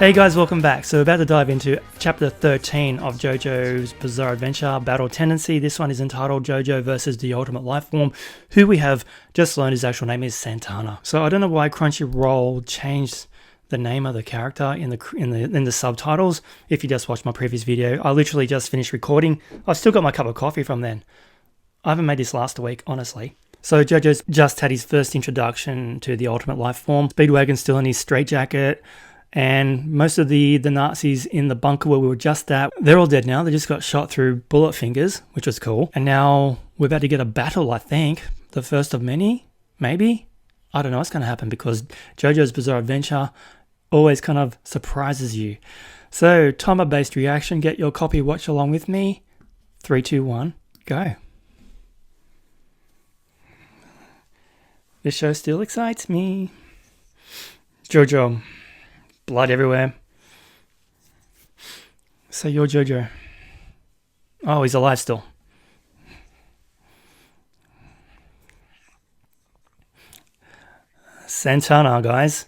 Hey guys, welcome back. So we're about to dive into chapter 13 of Jojo's Bizarre Adventure, Battle Tendency. This one is entitled Jojo versus the Ultimate Lifeform, who we have just learned his actual name is Santana. So I don't know why Crunchyroll changed the name of the character in the subtitles. If you just watched my previous video, I literally just finished recording. I've still got my cup of coffee from then. I haven't made this last week, honestly. So Jojo's just had his first introduction to the Ultimate Lifeform. Speedwagon's still in his straitjacket. And most of the Nazis in the bunker where we were just at, they're all dead now. They just got shot through bullet fingers, which was cool. And now we're about to get a battle, I think. The first of many, maybe? I don't know what's going to happen because Jojo's Bizarre Adventure always kind of surprises you. So, timer-based reaction. Get your copy, watch along with me. 3, 2, 1, go. This show still excites me. Jojo. Blood everywhere. So you're Jojo. Oh, he's alive still. Santana, guys.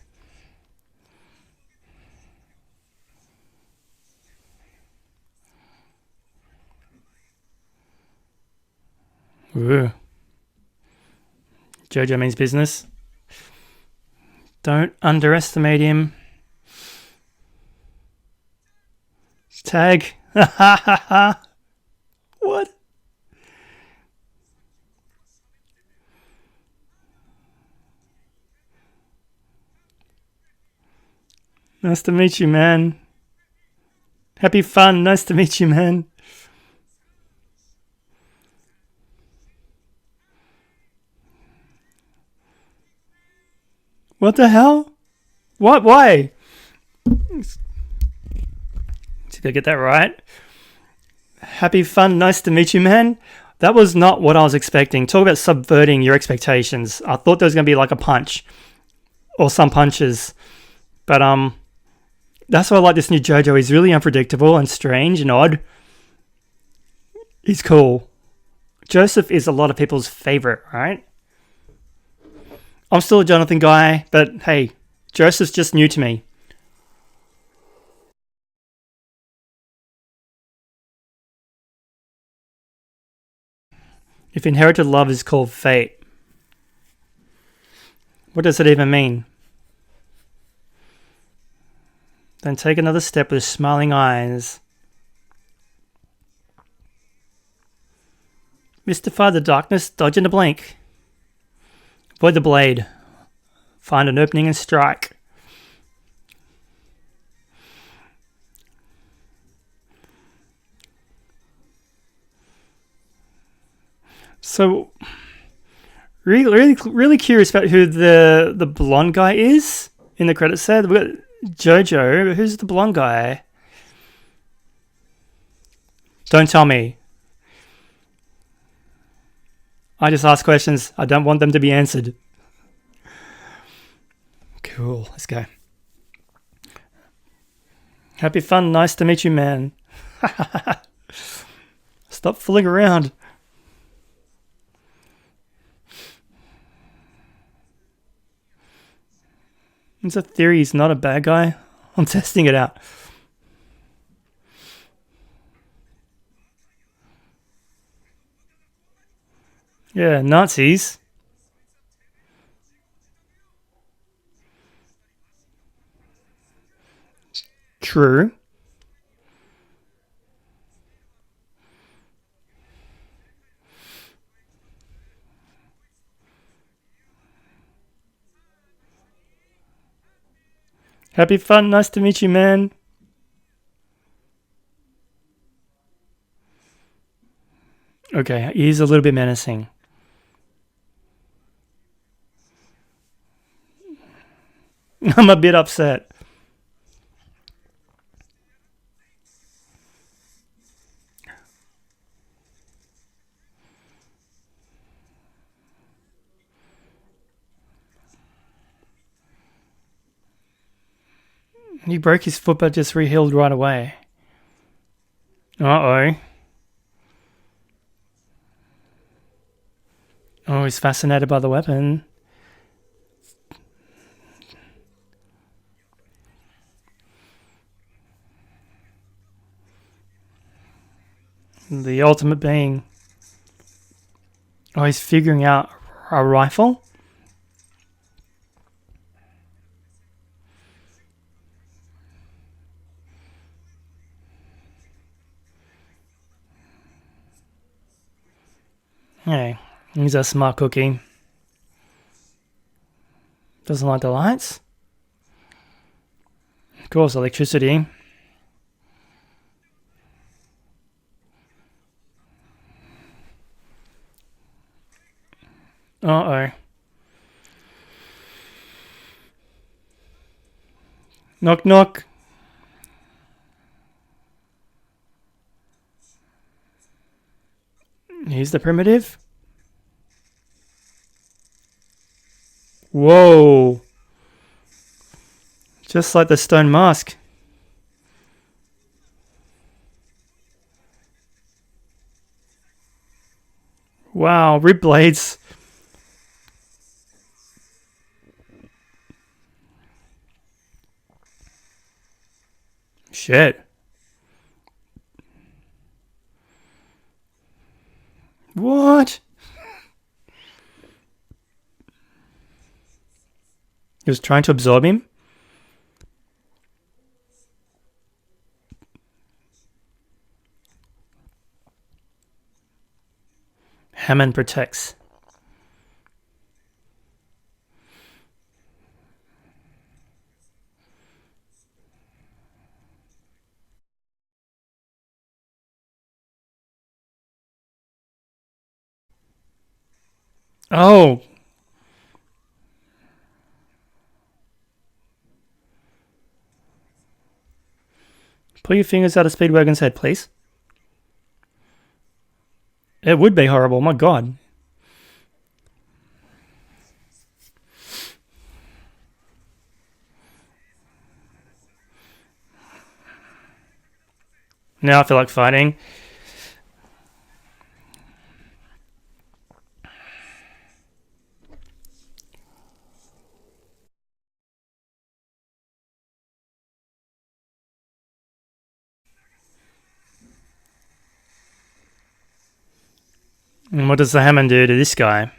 Ooh. Jojo means business. Don't underestimate him. Tag. What? Nice to meet you, man. Happy fun. Nice to meet you, man. What the hell? What? Why? Did I get that right? Happy fun, nice to meet you, man. That was not what I was expecting. Talk about subverting your expectations. I thought there was going to be like a punch or some punches. But that's why I like this new Jojo. He's really unpredictable and strange and odd. He's cool. Joseph is a lot of people's favorite, right? I'm still a Jonathan guy, but hey, Joseph's just new to me. If inherited love is called fate, what does it even mean? Then take another step with smiling eyes. Mystify the darkness, dodge in a blink. Avoid the blade. Find an opening and strike. So, really curious about who the blonde guy is in the credits there. We've got Jojo. Who's the blonde guy? Don't tell me. I just ask questions. I don't want them to be answered. Cool. Let's go. Happy fun. Nice to meet you, man. Stop fooling around. It's a theory he's not a bad guy. I'm testing it out. Yeah, Nazis. True. Happy fun, nice to meet you, man. Okay, he's a little bit menacing. I'm a bit upset. He broke his foot but just re-healed right away. Uh-oh. Oh, he's fascinated by the weapon. The ultimate being... Oh, he's figuring out a rifle? Hey, he's a smart cookie. Doesn't like the lights? Of course, electricity. Uh-oh. Knock, knock. Here's the primitive. Whoa. Just like the stone mask. Wow, rib blades. Shit. What? He was trying to absorb him? Hamon protects. Oh. Pull your fingers out of Speedwagon's head, please. It would be horrible, my god. Now I feel like fighting. And what does the Hamon do to this guy?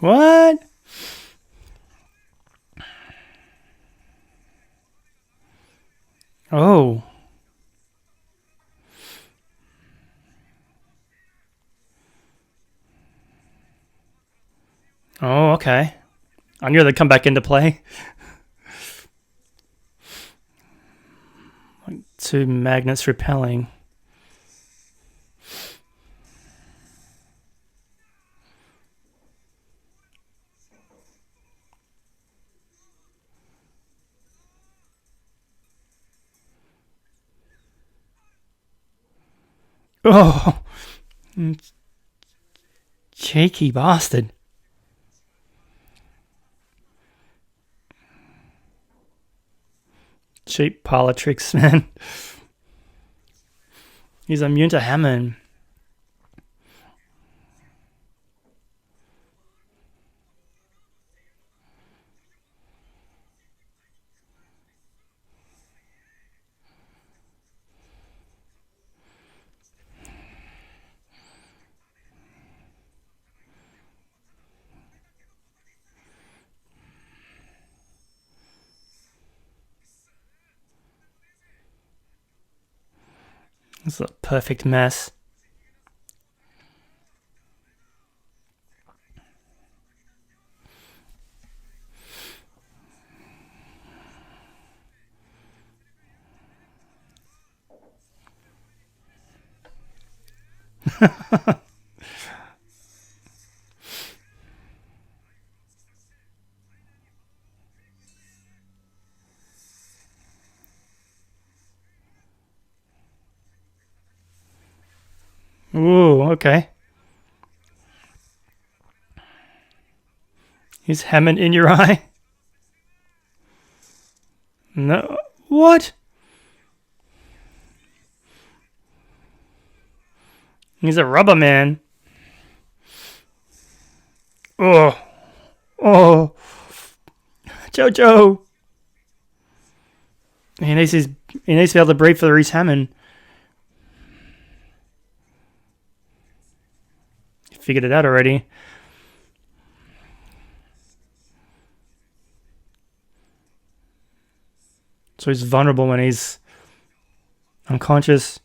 What? Oh. Oh, okay. I knew they'd come back into play. Like two magnets repelling. Oh. Cheeky bastard. Cheap parlor tricks, man. He's immune to Hamon. It's a perfect mess. Ooh, okay. Is Hamon in your eye? No. What? He's a rubber man. Oh. Oh. Jojo. He needs to be able to breathe for his Hamon. Figured it out already. So he's vulnerable when he's unconscious.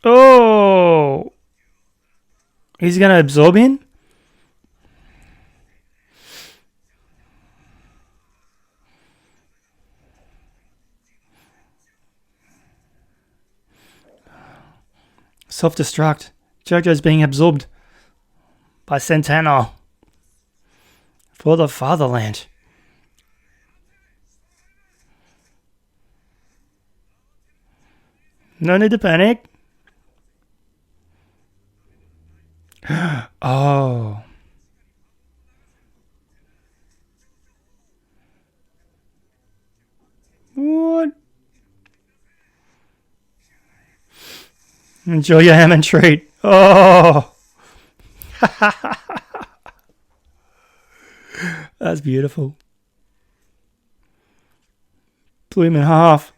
Oh! He's going to absorb in? Self-destruct. Jojo's being absorbed by Santana for the fatherland. No need to panic. Oh. What? Enjoy your Hamon treat. Oh. That's beautiful. Blew him in half.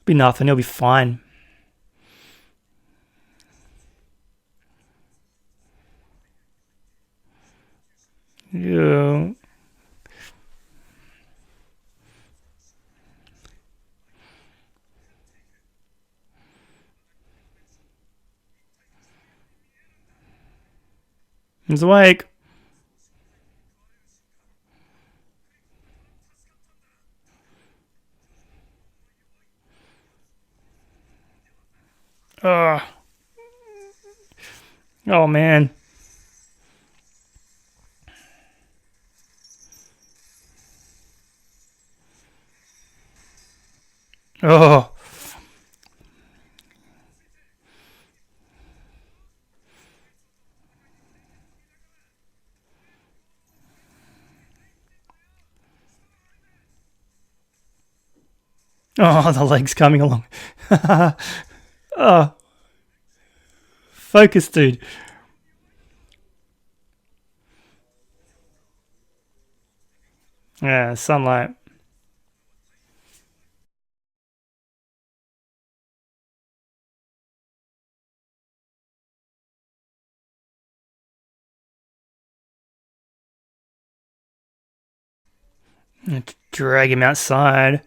Be nothing, he'll be fine. Yeah. He's awake. Oh man. Oh. Oh, the leg's coming along. Oh. Focus, dude. Yeah, sunlight. Drag him outside.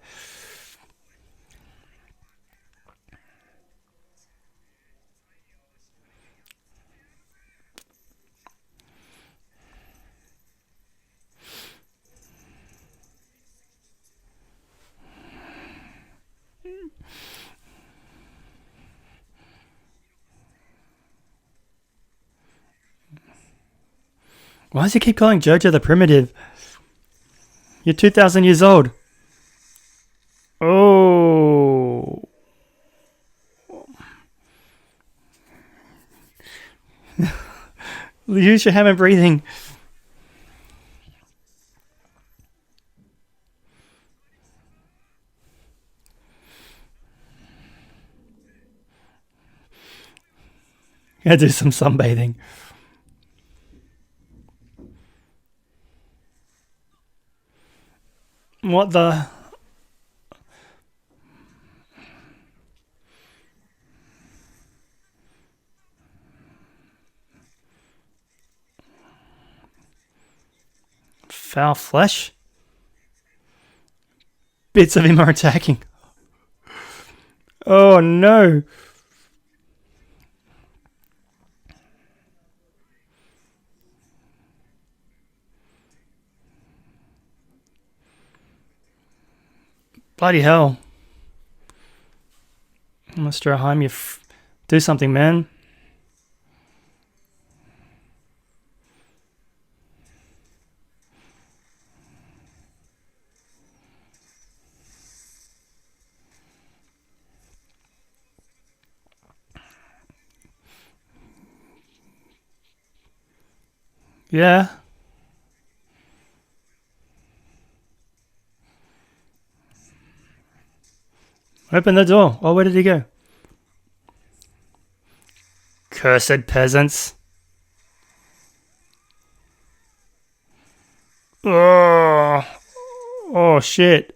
Why does he keep calling Jojo the primitive? You're 2,000 years old. Oh. Use your Hamon breathing. Gotta do some sunbathing. What the? Foul flesh? Bits of him are attacking. Oh no. Bloody hell. Mr. Heim, do something, man. Yeah. Open the door. Oh, where did he go? Cursed peasants. Oh, oh shit.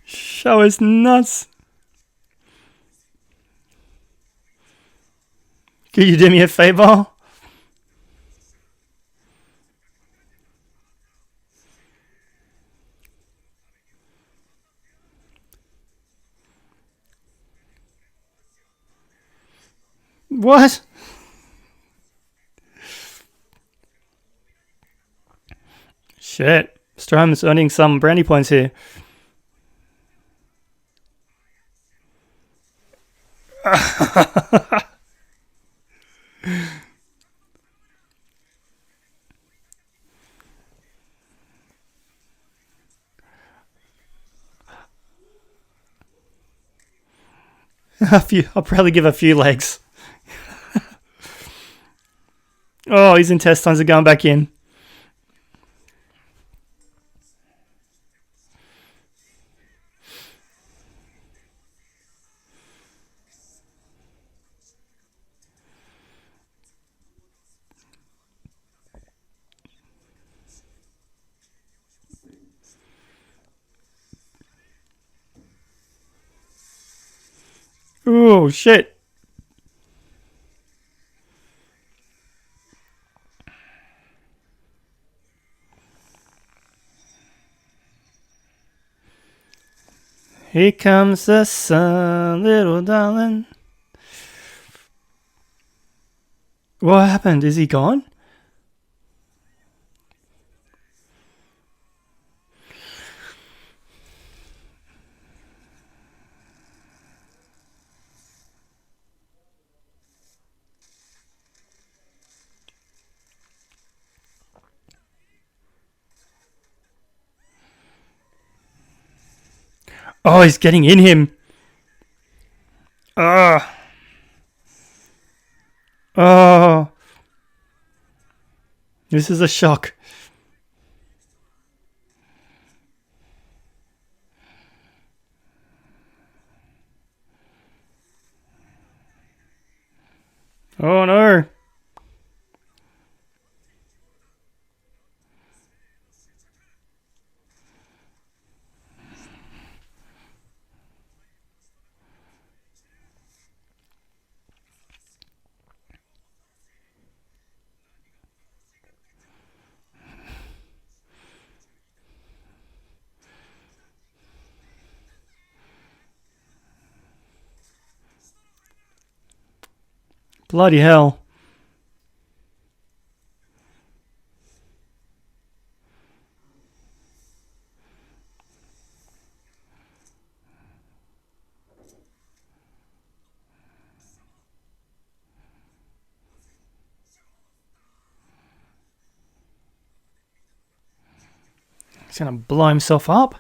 Show is nuts. Could you do me a favor? What? Shit. Strom's earning some brownie points here. I'll probably give a few legs. Oh, his intestines are going back in. Oh, shit. Here comes the sun, little darling. What happened? Is he gone? Oh, he's getting in him. Ah. Oh. This is a shock. Oh no. Bloody hell. He's gonna blow himself up.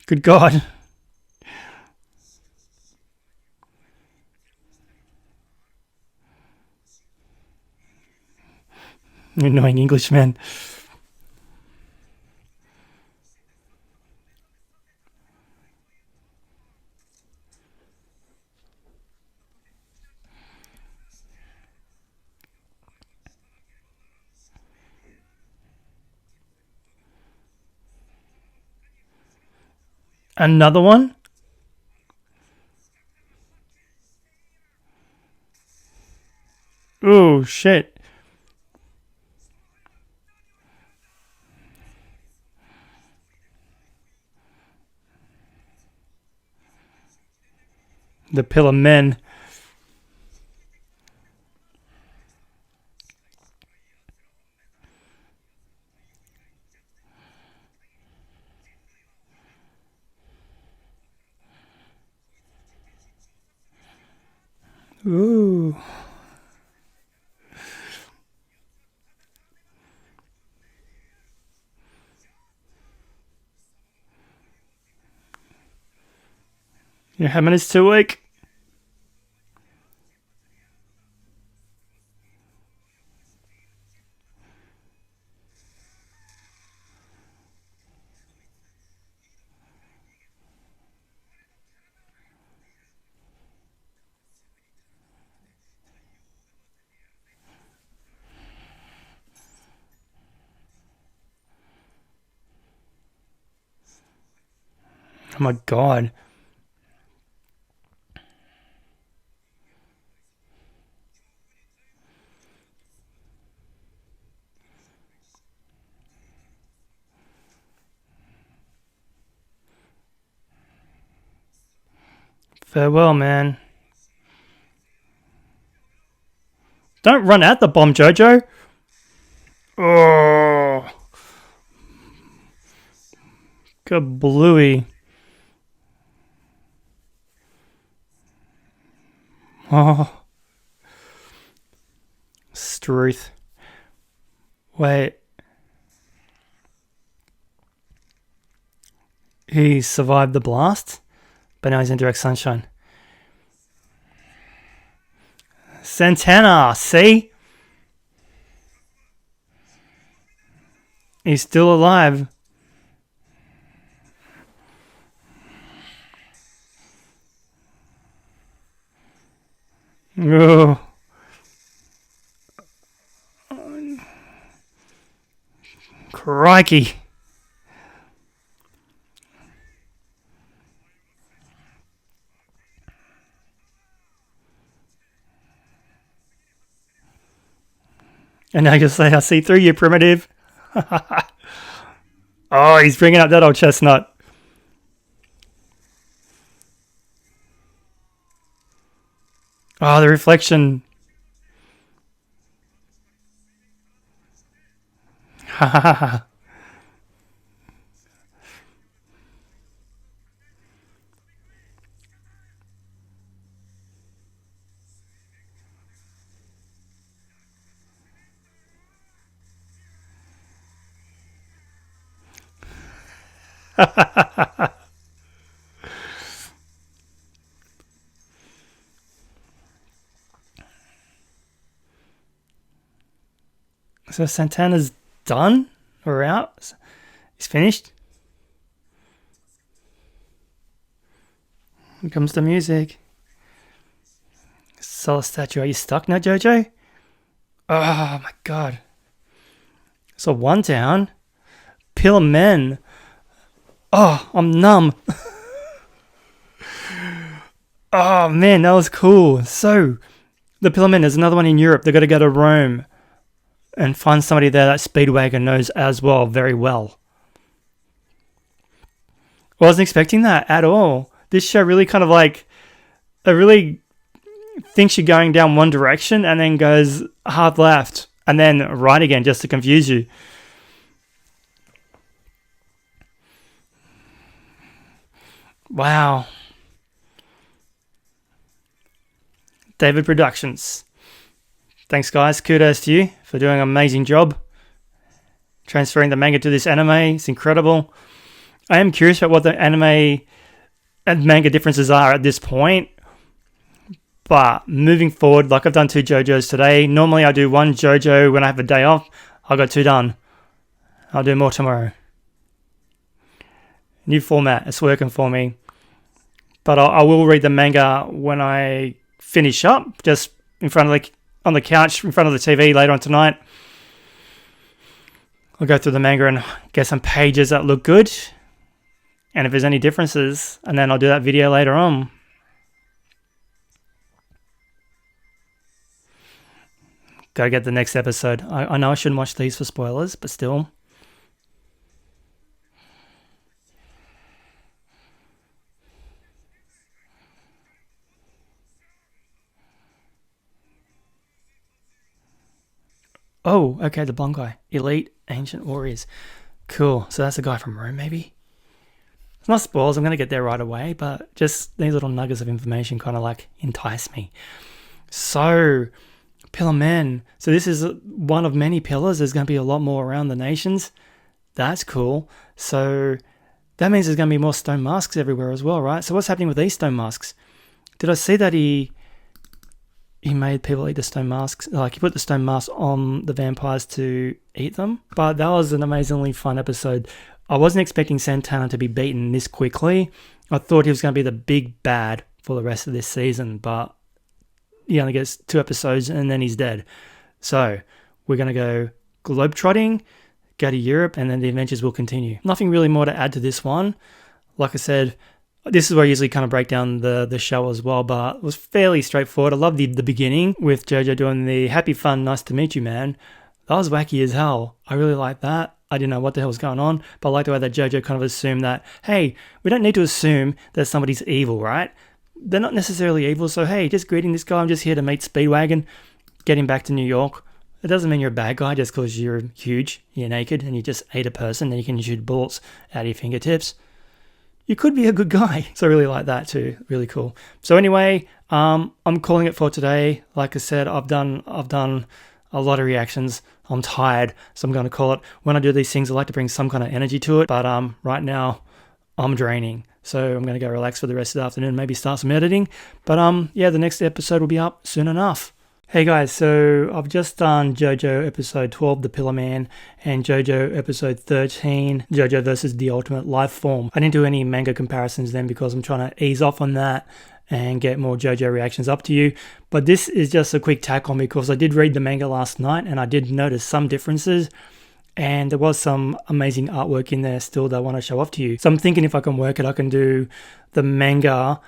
Good God. You annoying Englishman. Another one? Oh, shit. The Pillar Men. Ooh. Your Hamon is too weak. Oh my god. Farewell, man. Don't run at the bomb, Jojo. Oh. Kablooey. Oh. Struth. Wait. He survived the blast, but now he's in direct sunshine. Santana, see? He's still alive. Oh. Crikey. And now you say, I see through you, primitive. Oh, he's bringing up that old chestnut. Oh, the reflection. Ha ha ha. So Santana's done or out? He's finished. Here comes the music. Solid statue. Are you stuck now, Jojo? Oh my god. So one down. Pillar men. Oh, I'm numb. Oh man, that was cool. So the Pillar men, there's another one in Europe. They've got to go to Rome and find somebody there that Speedwagon knows as well, very well. I wasn't expecting that at all. This show really kind of like, it really thinks you're going down one direction and then goes hard left and then right again just to confuse you. Wow. David Productions. Thanks, guys. Kudos to you for doing an amazing job transferring the manga to this anime. It's incredible. I am curious about what the anime and manga differences are at this point. But moving forward, like I've done 2 JoJos today. Normally I do 1 JoJo when I have a day off. I got 2 done. I'll do more tomorrow. New format. It's working for me. But I will read the manga when I finish up. Just in front of on the couch in front of the TV later on tonight. I'll go through the manga and get some pages that look good. And if there's any differences, and then I'll do that video later on. Gotta get the next episode. I know I shouldn't watch these for spoilers, but still. Oh, okay, the blonde guy. Elite Ancient Warriors. Cool. So that's the guy from Rome, maybe? It's not spoilers, I'm going to get there right away, but just these little nuggets of information kind of like entice me. So, Pillar Men. So this is one of many pillars. There's going to be a lot more around the nations. That's cool. So that means there's going to be more stone masks everywhere as well, right? So what's happening with these stone masks? Did I see that he made people eat the stone masks? Like he put the stone masks on the vampires to eat them? But that was an amazingly fun episode. I wasn't expecting Santana to be beaten this quickly. I thought he was going to be the big bad for the rest of this season, but he only gets 2 episodes and then he's dead. So we're going to go globetrotting, go to Europe, and then the adventures will continue. Nothing really more to add to this one. Like I said, this is where I usually kind of break down the show as well, but it was fairly straightforward. I love the beginning with Jojo doing the happy, fun, nice to meet you, man. That was wacky as hell. I really like that. I didn't know what the hell was going on, but I like the way that Jojo kind of assumed that, hey, we don't need to assume that somebody's evil, right? They're not necessarily evil, so hey, just greeting this guy. I'm just here to meet Speedwagon, get him back to New York. It doesn't mean you're a bad guy just because you're huge, you're naked, and you just ate a person and you can shoot bullets out of your fingertips. You could be a good guy. So I really like that too. Really cool. So anyway, I'm calling it for today. Like I said, I've done a lot of reactions. I'm tired, so I'm going to call it. When I do these things, I like to bring some kind of energy to it, but right now I'm draining. So I'm going to go relax for the rest of the afternoon, maybe start some editing. But yeah, the next episode will be up soon enough. Hey guys, so I've just done Jojo episode 12, The Pillar Man, and Jojo episode 13, Jojo versus the Ultimate Lifeform. I didn't do any manga comparisons then because I'm trying to ease off on that and get more Jojo reactions up to you. But this is just a quick tack on because I did read the manga last night and I did notice some differences. And there was some amazing artwork in there still that I want to show off to you. So I'm thinking if I can work it, I can do the manga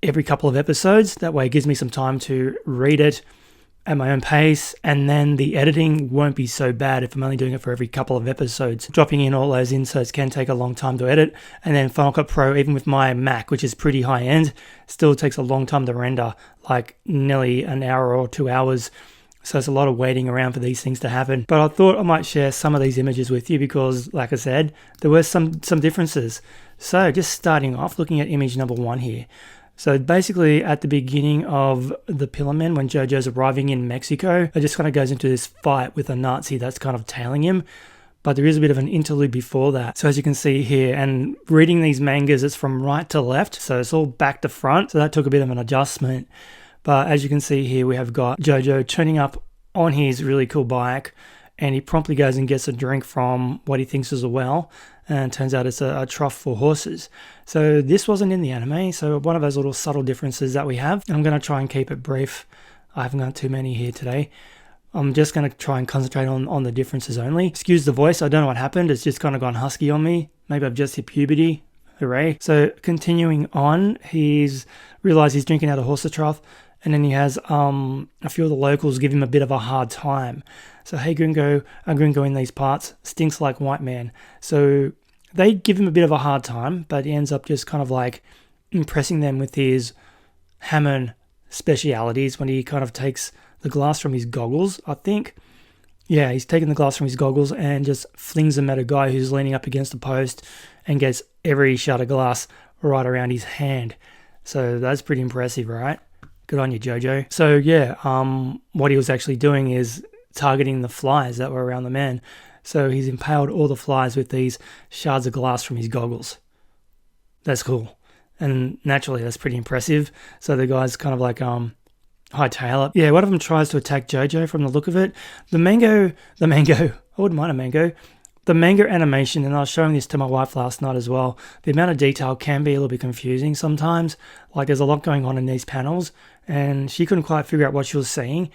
every couple of episodes. That way it gives me some time to read it at my own pace, and then the editing won't be so bad if I'm only doing it for every couple of episodes. Dropping in all those inserts can take a long time to edit, and then Final Cut Pro, even with my Mac, which is pretty high end, still takes a long time to render, like nearly an hour or 2 hours. So it's a lot of waiting around for these things to happen. But I thought I might share some of these images with you because, like I said, there were some differences. So just starting off, looking at image number 1 here. So basically at the beginning of The Pillar Man, when Jojo's arriving in Mexico, it just kind of goes into this fight with a Nazi that's kind of tailing him. But there is a bit of an interlude before that. So as you can see here, and reading these mangas, it's from right to left. So it's all back to front. So that took a bit of an adjustment. But as you can see here, we have got Jojo turning up on his really cool bike, and he promptly goes and gets a drink from what he thinks is a well, and it turns out it's a trough for horses. So this wasn't in the anime, so one of those little subtle differences that we have. I'm going to try and keep it brief. I haven't got too many here today. I'm just going to try and concentrate on the differences only. Excuse the voice, I don't know what happened. It's just kind of gone husky on me. Maybe I've just hit puberty. Hooray. So continuing on, he's realized he's drinking out of horse trough, and then he has a few of the locals give him a bit of a hard time. So, hey gringo, a gringo in these parts stinks like white man. So they give him a bit of a hard time, but he ends up just kind of like impressing them with his Hamon specialities when he kind of takes the glass from his goggles, I think. Yeah, he's taking the glass from his goggles and just flings them at a guy who's leaning up against a post and gets every shard of glass right around his hand. So that's pretty impressive, right? Good on you, Jojo. So yeah, what he was actually doing is targeting the flies that were around the man. So he's impaled all the flies with these shards of glass from his goggles. That's cool. And naturally, that's pretty impressive. So the guy's kind of like hightail it. Yeah, one of them tries to attack Jojo from the look of it. The mango, I wouldn't mind a mango. The manga animation, and I was showing this to my wife last night as well, the amount of detail can be a little bit confusing sometimes. Like there's a lot going on in these panels, and she couldn't quite figure out what she was seeing.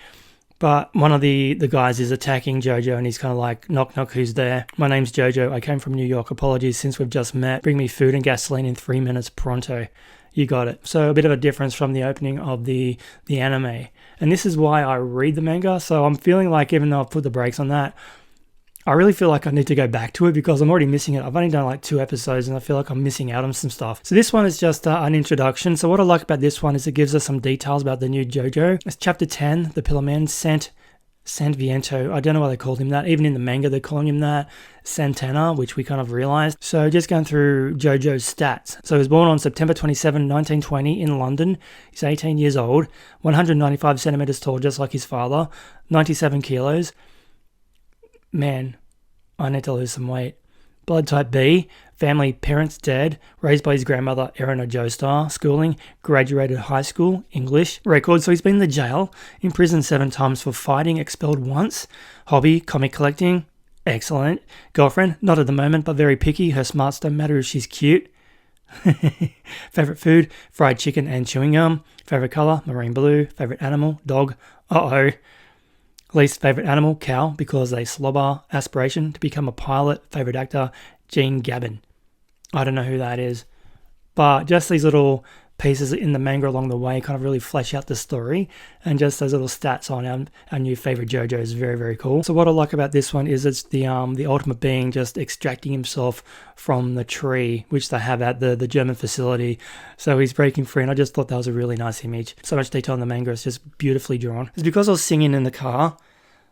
But one of the guys is attacking Jojo, and he's kind of like, knock, knock, who's there? My name's Jojo. I came from New York. Apologies since we've just met. Bring me food and gasoline in 3 minutes pronto. You got it. So a bit of a difference from the opening of the anime. And this is why I read the manga. So I'm feeling like even though I've put the brakes on that, I really feel like I need to go back to it because I'm already missing it. I've only done like 2 episodes and I feel like I'm missing out on some stuff. So this one is just an introduction. So what I like about this one is it gives us some details about the new Jojo. It's chapter 10, The Pillar Man, Viento. I don't know why they called him that. Even in the manga, they're calling him that. Santana, which we kind of realized. So just going through Jojo's stats. So he was born on September 27, 1920 in London. He's 18 years old, 195 centimeters tall, just like his father, 97 kilos. Man, I need to lose some weight. Blood type B, family, parents dead, raised by his grandmother Erin Joestar, schooling, graduated high school, English, record, so he's been in the jail, in prison 7 times for fighting, expelled once, hobby, comic collecting, excellent, girlfriend, not at the moment but very picky, her smarts don't matter if she's cute, favourite food, fried chicken and chewing gum, favourite colour, marine blue, favourite animal, dog, least favourite animal, cow, because they slobber. Aspiration, to become a pilot. Favourite actor, Gene Gabin. I don't know who that is. But just these little pieces in the manga along the way kind of really flesh out the story, and just those little stats on our new favorite Jojo is very, very cool. So what I like about this one is it's the ultimate being just extracting himself from the tree, which they have at the German facility. So he's breaking free, and I just thought that was a really nice image. So much detail in the manga, it's just beautifully drawn. It's because I was singing in the car.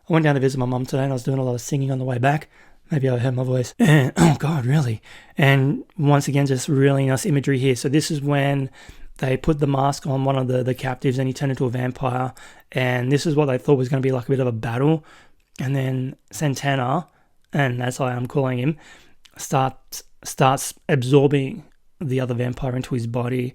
I went down to visit my mum today and I was doing a lot of singing on the way back. Maybe I heard my voice. And, oh God, really? And once again, just really nice imagery here. So this is when they put the mask on one of the captives and he turned into a vampire. And this is what they thought was going to be like a bit of a battle. And then Santana, and that's how I'm calling him, starts absorbing the other vampire into his body.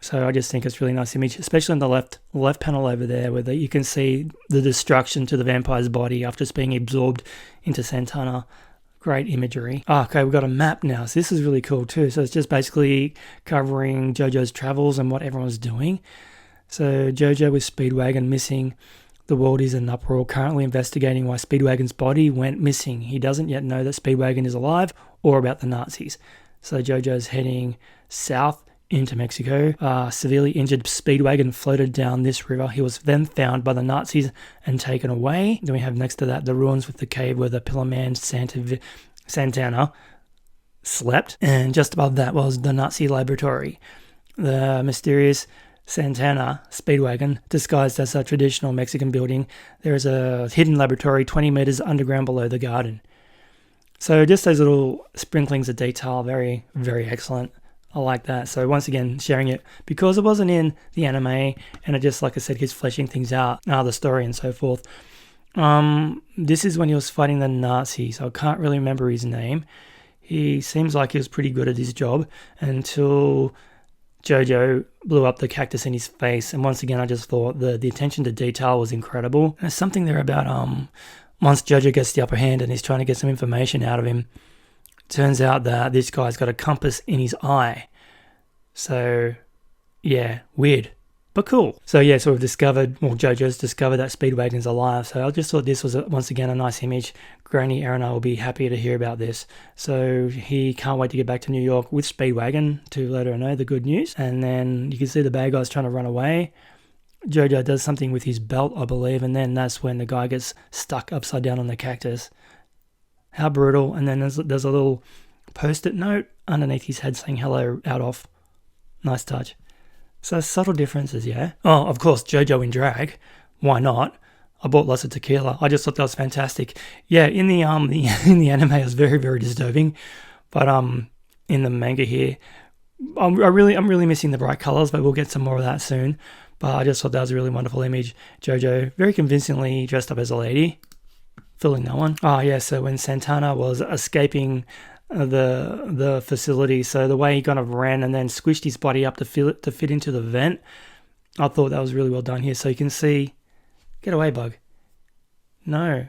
So I just think it's a really nice image, especially on the left panel over there, where you can see the destruction to the vampire's body after it's being absorbed into Santana. Great imagery. Okay, we've got a map now. So this is really cool too. So it's just basically covering Jojo's travels and what everyone's doing. So Jojo with Speedwagon missing. The world is in uproar, currently investigating why Speedwagon's body went missing. He doesn't yet know that Speedwagon is alive or about the Nazis. So Jojo's heading south into Mexico. Severely injured Speedwagon floated down this river. He was then found by the Nazis and taken away. Then we have next to that the ruins with the cave where the Pillar Man Santana slept. And just above that was the Nazi laboratory. The mysterious Santana Speedwagon, disguised as a traditional Mexican building. There is a hidden laboratory 20 meters underground below the garden. So just those little sprinklings of detail, very, very excellent. I like that. So once again, sharing it because it wasn't in the anime, and it just, like I said, keeps fleshing things out, the story and so forth. This is when he was fighting the Nazis. I can't really remember his name. He seems like he was pretty good at his job until Jojo blew up the cactus in his face. And once again, I just thought the attention to detail was incredible. There's something there about once Jojo gets the upper hand and he's trying to get some information out of him, turns out that this guy's got a compass in his eye. So, yeah, weird, but cool. So yeah, so we've discovered, well, Jojo's discovered that Speedwagon's alive. So I just thought this was, once again, a nice image. Granny Erina will be happy to hear about this. So he can't wait to get back to New York with Speedwagon to let her know the good news. And then you can see the bad guy's trying to run away. Jojo does something with his belt, I believe, and then that's when the guy gets stuck upside down on the cactus. How brutal. And then there's a little post-it note underneath his head saying hello out of. Nice touch. So subtle differences, yeah. Oh, of course, Jojo in drag. Why not? I bought lots of tequila. I just thought that was fantastic. Yeah, in the in the anime it was very, very disturbing. But in the manga here, I'm really missing the bright colours, but we'll get some more of that soon. But I just thought that was a really wonderful image. Jojo very convincingly dressed up as a lady. Filling that one. Oh yeah, so when Santana was escaping the facility, so the way he kind of ran and then squished his body up to fit into the vent, I thought that was really well done here. So you can see, get away, bug. No,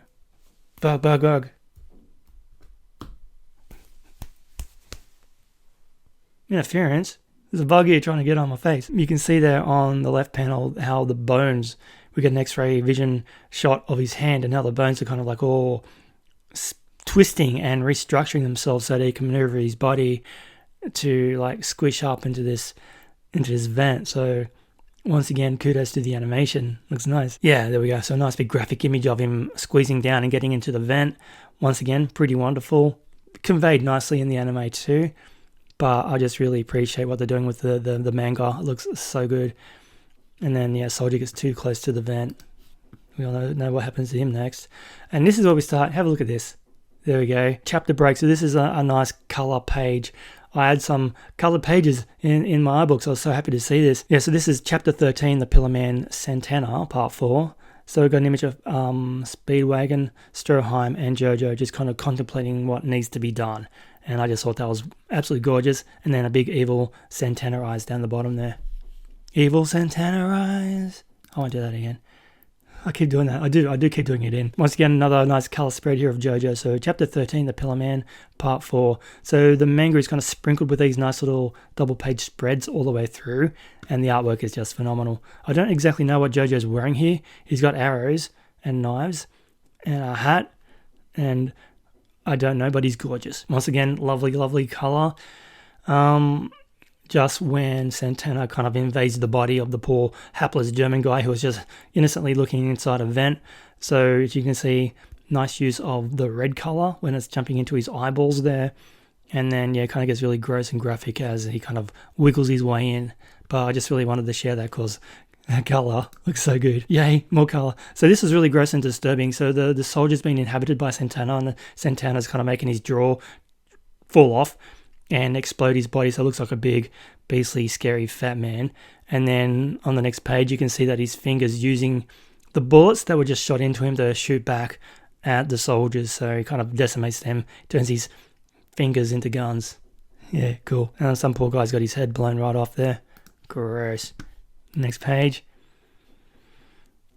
bug. Interference. There's a bug here trying to get on my face. You can see there on the left panel how the bones, we get an X-ray vision shot of his hand and how the bones are kind of like all twisting and restructuring themselves so they can maneuver his body to like squish up into this vent. So once again, kudos to the animation. Looks nice. Yeah, there we go. So a nice big graphic image of him squeezing down and getting into the vent. Once again, pretty wonderful. Conveyed nicely in the anime too. But I just really appreciate what they're doing with the manga. It looks so good. And then, yeah, Soldier gets too close to the vent. We all know what happens to him next. And this is where we start. Have a look at this. There we go. Chapter break. So this is a nice color page. I had some colored pages in my iBooks. I was so happy to see this. Yeah, so this is chapter 13, The Pillar Man Santana, part 4. So we've got an image of Speedwagon, Stroheim, and Jojo just kind of contemplating what needs to be done. And I just thought that was absolutely gorgeous. And then a big evil Santana eyes down the bottom there. Evil Santana eyes. I won't do that again. I keep doing that. I do keep doing it in. Once again, another nice color spread here of Jojo. So chapter 13, The Pillar Man, part 4. So the manga is kind of sprinkled with these nice little double page spreads all the way through. And the artwork is just phenomenal. I don't exactly know what Jojo's wearing here. He's got arrows and knives and a hat. And I don't know, but he's gorgeous. Once again, lovely, lovely color. just when Santana kind of invades the body of the poor hapless German guy who was just innocently looking inside a vent. So as you can see, nice use of the red color when it's jumping into his eyeballs there. And then, yeah, it kind of gets really gross and graphic as he kind of wiggles his way in. But I just really wanted to share that because that color looks so good. Yay, more color. So this is really gross and disturbing. So the soldier's been inhabited by Santana, and Santana's kind of making his jaw fall off and explode his body. So it looks like a big, beastly, scary fat man. And then on the next page, you can see that his fingers using the bullets that were just shot into him to shoot back at the soldiers. So he kind of decimates them, turns his fingers into guns. Yeah, cool. And some poor guy's got his head blown right off there. Gross. Next page.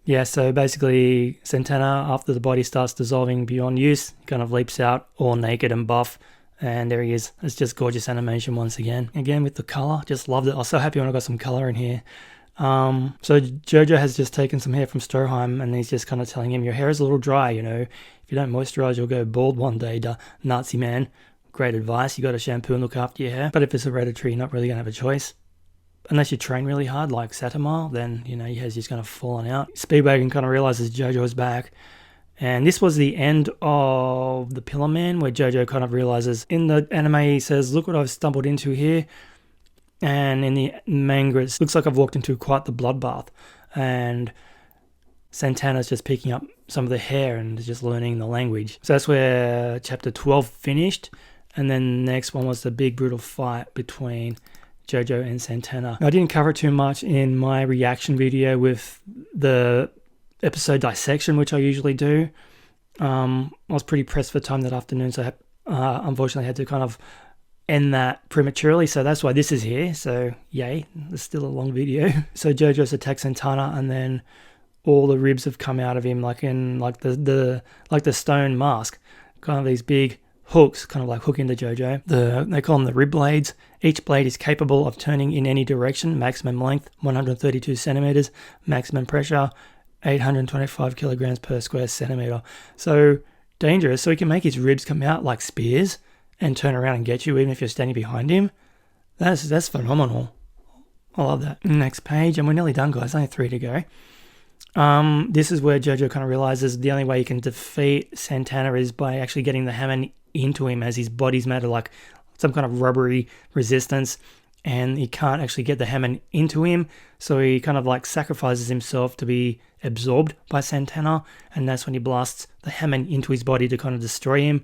Yeah, so basically Santana, after the body starts dissolving beyond use, kind of leaps out all naked and buff. And there he is. It's just gorgeous animation once again. Again with the color, just loved it. I was so happy when I got some color in here. So Jojo has just taken some hair from Stroheim, and he's just kind of telling him, your hair is a little dry, you know. If you don't moisturize, you'll go bald one day, Nazi man. Great advice. You got to shampoo and look after your hair. But if it's hereditary, you're not really going to have a choice. Unless you train really hard, like Satama, then, you know, your hair's just going to fall on out. Speedwagon kind of realizes Jojo is back. And this was the end of the Pillar Man, where Jojo kind of realizes, in the anime he says, look what I've stumbled into here. And in the manga, it looks like I've walked into quite the bloodbath. And Santana's just picking up some of the hair and just learning the language. So that's where chapter 12 finished. And then the next one was the big brutal fight between Jojo and Santana. I didn't cover it too much in my reaction video with the episode dissection, which I usually do. I was pretty pressed for time that afternoon, so I unfortunately had to kind of end that prematurely, so that's why this is here. So yay, it's still a long video. So Jojo's attacked Santana, and then all the ribs have come out of him, like in like the stone mask, kind of these big hooks, kind of like hook into Jojo. They call them the rib blades. Each blade is capable of turning in any direction. Maximum length 132 centimeters. Maximum pressure 825 kilograms per square centimeter. So dangerous. So he can make his ribs come out like spears and turn around and get you even if you're standing behind him. That's phenomenal. I love that. Next page, and we're nearly done, guys. Only 3 to go. This is where Jojo kind of realizes the only way you can defeat Santana is by actually getting the Hamon into him, as his body's made of like some kind of rubbery resistance, and he can't actually get the Hamon into him, so he kind of like sacrifices himself to be absorbed by Santana, and that's when he blasts the Hamon into his body to kind of destroy him.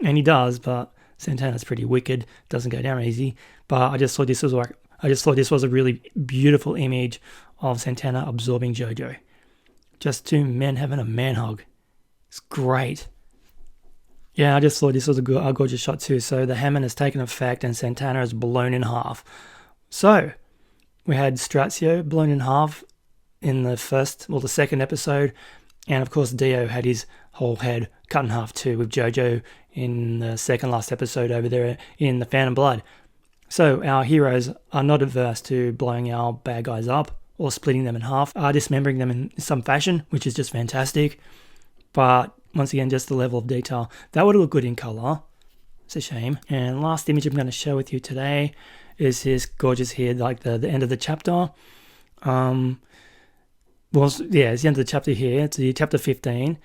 And he does, but Santana's pretty wicked, doesn't go down easy. But I just thought this was a really beautiful image of Santana absorbing Jojo. Just two men having a man hug. It's great. Yeah, I just thought this was a gorgeous shot too. So the Hamon has taken effect and Santana is blown in half. So we had Strazio blown in half in the second episode. And of course Dio had his whole head cut in half too, with Jojo in the second last episode over there in the Phantom Blood. So our heroes are not averse to blowing our bad guys up or splitting them in half, dismembering them in some fashion, which is just fantastic. But once again, just the level of detail. That would look good in color. It's a shame. And last image I'm going to share with you today is this gorgeous here, like the end of the chapter. It's the end of the chapter here. It's the chapter 15.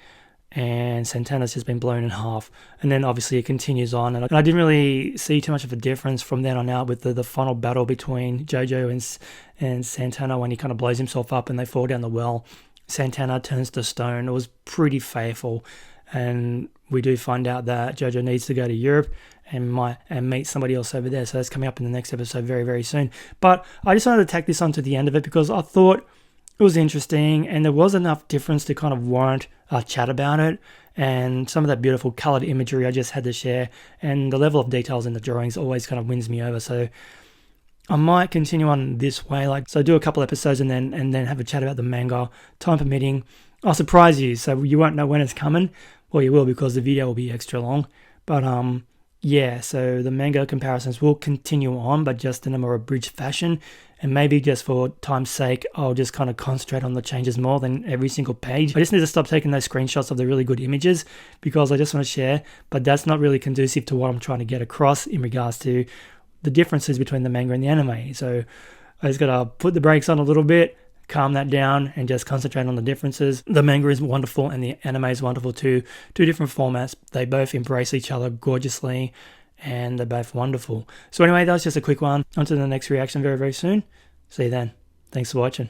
And Santana's just been blown in half. And then obviously it continues on. And I didn't really see too much of a difference from then on out with the final battle between Jojo and Santana when he kind of blows himself up and they fall down the well. Santana turns to stone. It was pretty faithful. And we do find out that Jojo needs to go to Europe and meet somebody else over there. So that's coming up in the next episode very, very soon. But I just wanted to tack this on to the end of it because I thought it was interesting and there was enough difference to kind of warrant a chat about it, and some of that beautiful colored imagery I just had to share, and the level of details in the drawings always kind of wins me over. So I might continue on this way, so do a couple episodes and then have a chat about the manga, time permitting. I'll surprise you, so you won't know when it's coming. Well, you will, because the video will be extra long. But yeah, so the manga comparisons will continue on, but just in a more abridged fashion. And maybe just for time's sake, I'll just kind of concentrate on the changes more than every single page. I just need to stop taking those screenshots of the really good images because I just want to share, but that's not really conducive to what I'm trying to get across in regards to the differences between the manga and the anime. So I just gotta put the brakes on a little bit, calm that down, and just concentrate on the differences. The manga is wonderful and the anime is wonderful too. Two different formats. They both embrace each other gorgeously and they're both wonderful. So anyway, that was just a quick one. On to the next reaction very, very soon. See you then. Thanks for watching.